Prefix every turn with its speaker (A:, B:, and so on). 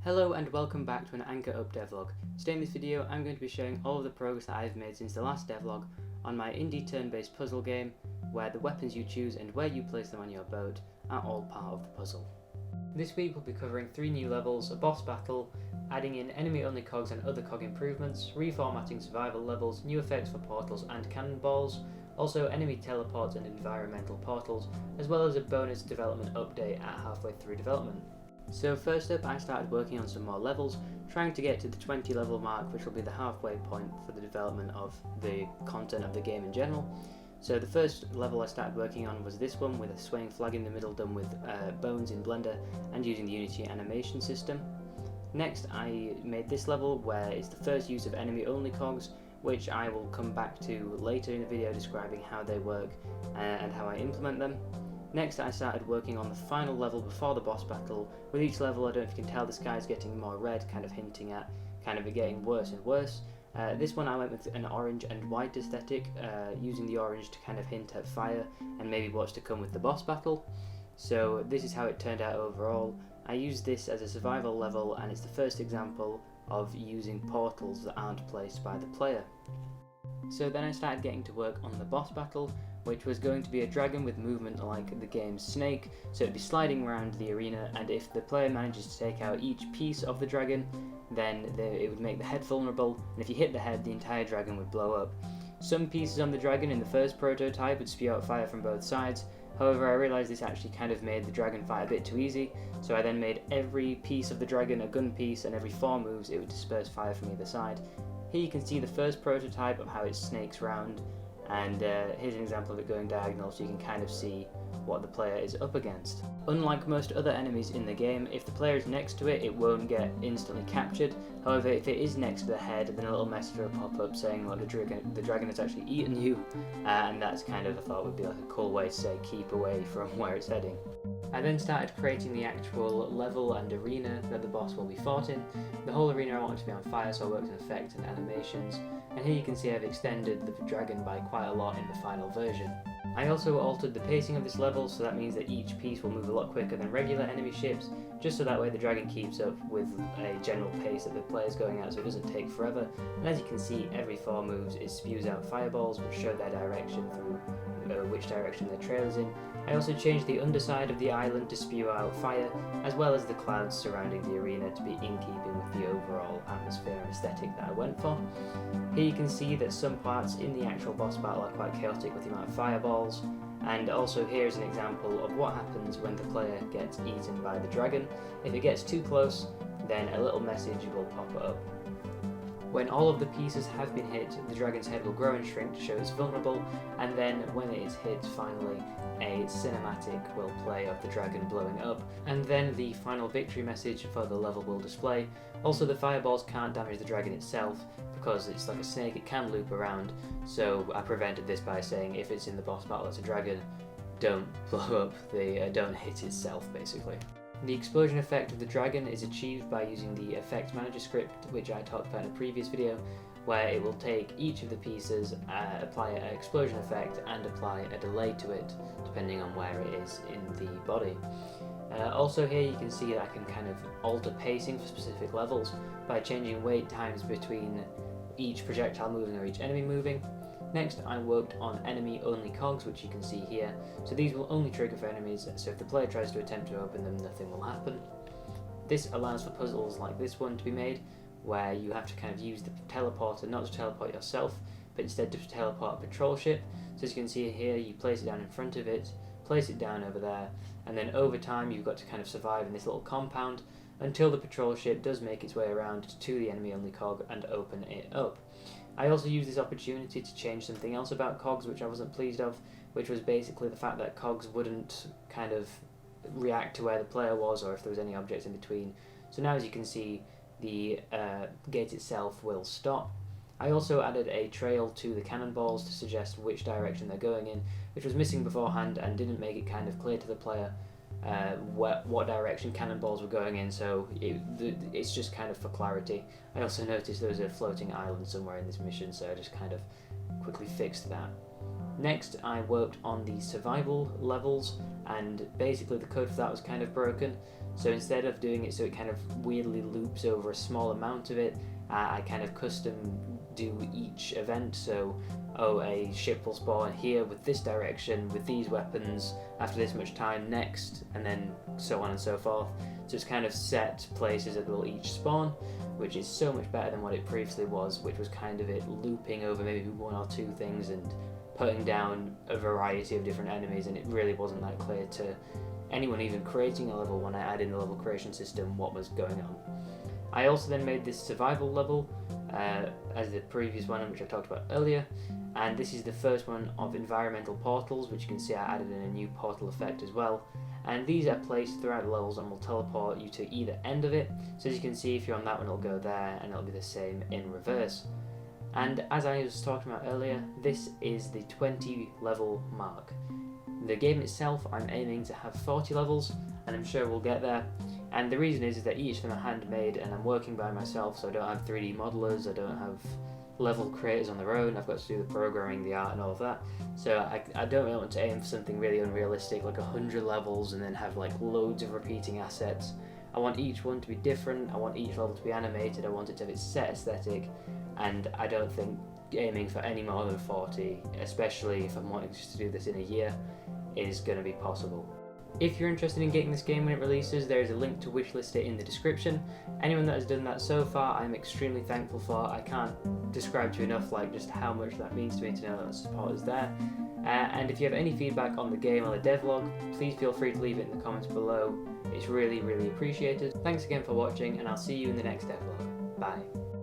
A: Hello and welcome back to an Anchor Up devlog. Today in this video I'm going to be showing all of the progress that I've made since the last devlog on my indie turn-based puzzle game where the weapons you choose and where you place them on your boat are all part of the puzzle. This week we'll be covering 3 new levels, a boss battle, adding in enemy-only cogs and other cog improvements, reformatting survival levels, new effects for portals and cannonballs, also enemy teleports and environmental portals, as well as a bonus development update at halfway through development. So first up, I started working on some more levels, trying to get to the 20 level mark, which will be the halfway point for the development of the content of the game in general. So the first level I started working on was this one with a swaying flag in the middle done with bones in Blender and using the Unity animation system. Next I made this level where it's the first use of enemy only cogs, which I will come back to later in the video describing how they work and how I implement them. Next I started working on the final level before the boss battle. With each level, I don't know if you can tell, the sky is getting more red, kind of hinting at it getting worse and worse. This one I went with an orange and white aesthetic, using the orange to kind of hint at fire and maybe what's to come with the boss battle. So this is how it turned out overall. I used this as a survival level and it's the first example of using portals that aren't placed by the player. So then I started getting to work on the boss battle, which was going to be a dragon with movement like the game's Snake, so it'd be sliding around the arena, and if the player manages to take out each piece of the dragon, then it would make the head vulnerable, and if you hit the head, the entire dragon would blow up. Some pieces on the dragon in the first prototype would spew out fire from both sides, however I realised this actually kind of made the dragon fight a bit too easy, so I then made every piece of the dragon a gun piece, and every 4 moves it would disperse fire from either side. Here you can see the first prototype of how it snakes round, and here's an example of it going diagonal, so you can kind of see what the player is up against. Unlike most other enemies in the game, if the player is next to it, it won't get instantly captured. However, if it is next to the head, then a little message will pop up saying like the dragon has actually eaten you, and that's kind of, I thought, would be like a cool way to say keep away from where it's heading. I then started creating the actual level and arena that the boss will be fought in. The whole arena I wanted to be on fire, so I worked on effects and animations, and here you can see I've extended the dragon by quite a lot in the final version. I also altered the pacing of this level, so that means that each piece will move a lot quicker than regular enemy ships, just so that way the dragon keeps up with a general pace that the player's going at, so it doesn't take forever. And as you can see, every 4 moves it spews out fireballs which show their direction through which direction their trail is in. I also changed the underside of the island to spew out fire, as well as the clouds surrounding the arena to be in keeping with the overall atmosphere and aesthetic that I went for. Here you can see that some parts in the actual boss battle are quite chaotic with the amount of fireballs, and also here's an example of what happens when the player gets eaten by the dragon. If it gets too close, then a little message will pop up. When all of the pieces have been hit, the dragon's head will grow and shrink to show it's vulnerable, and then when it is hit finally, a cinematic will play of the dragon blowing up, and then the final victory message for the level will display. Also, the fireballs can't damage the dragon itself, because it's like a snake, it can loop around, so I prevented this by saying if it's in the boss battle as a dragon, don't blow up, don't hit itself basically. The explosion effect of the dragon is achieved by using the effect manager script, which I talked about in a previous video, where it will take each of the pieces, apply an explosion effect and apply a delay to it, depending on where it is in the body. Also here you can see that I can kind of alter pacing for specific levels by changing wait times between each projectile moving or each enemy moving. Next I worked on enemy only cogs, which you can see here, so these will only trigger for enemies, so if the player tries to attempt to open them, nothing will happen. This allows for puzzles like this one to be made, where you have to kind of use the teleporter not to teleport yourself, but instead to teleport a patrol ship. So as you can see here, you place it down in front of it, place it down over there, and then over time you've got to kind of survive in this little compound until the patrol ship does make its way around to the enemy only cog and open it up. I also used this opportunity to change something else about cogs which I wasn't pleased of, which was basically the fact that cogs wouldn't kind of react to where the player was or if there was any objects in between. So now as you can see, the gate itself will stop. I also added a trail to the cannonballs to suggest which direction they're going in, which was missing beforehand and didn't make it kind of clear to the player what direction cannonballs were going in, so it's just kind of for clarity. I also noticed there was a floating island somewhere in this mission, so I just kind of quickly fixed that. Next I worked on the survival levels, and basically the code for that was kind of broken, So instead of doing it so it kind of weirdly loops over a small amount of it, I kind of custom do each event. So, oh, a ship will spawn here with this direction, with these weapons, after this much time next, and then so on and so forth. So it's kind of set places that will each spawn, which is so much better than what it previously was, which was kind of it looping over maybe one or two things and putting down a variety of different enemies, and it really wasn't that clear to anyone even creating a level when I added in the level creation system what was going on. I also then made this survival level as the previous one, which I talked about earlier, and this is the first one of environmental portals, which you can see I added in a new portal effect as well. And these are placed throughout the levels and will teleport you to either end of it. So as you can see, if you're on that one, it'll go there, and it'll be the same in reverse. And as I was talking about earlier, this is the 20 level mark. The game itself, I'm aiming to have 40 levels, and I'm sure we'll get there. And the reason is that each of them are handmade, and I'm working by myself, so I don't have 3D modelers, I don't have level creators on their own. I've got to do the programming, the art, and all of that. So I don't really want to aim for something really unrealistic, like 100 levels and then have like loads of repeating assets. I want each one to be different, I want each level to be animated, I want it to have its set aesthetic, and I don't think aiming for any more than 40, especially if I'm wanting just to do this in a year, is going to be possible. If you're interested in getting this game when it releases, there is a link to wishlist it in the description. Anyone that has done that so far, I'm extremely thankful for. I can't describe to you enough just how much that means to me to know that the support is there. And if you have any feedback on the game or the devlog, please feel free to leave it in the comments below. It's really, really appreciated. Thanks again for watching, and I'll see you in the next devlog. Bye.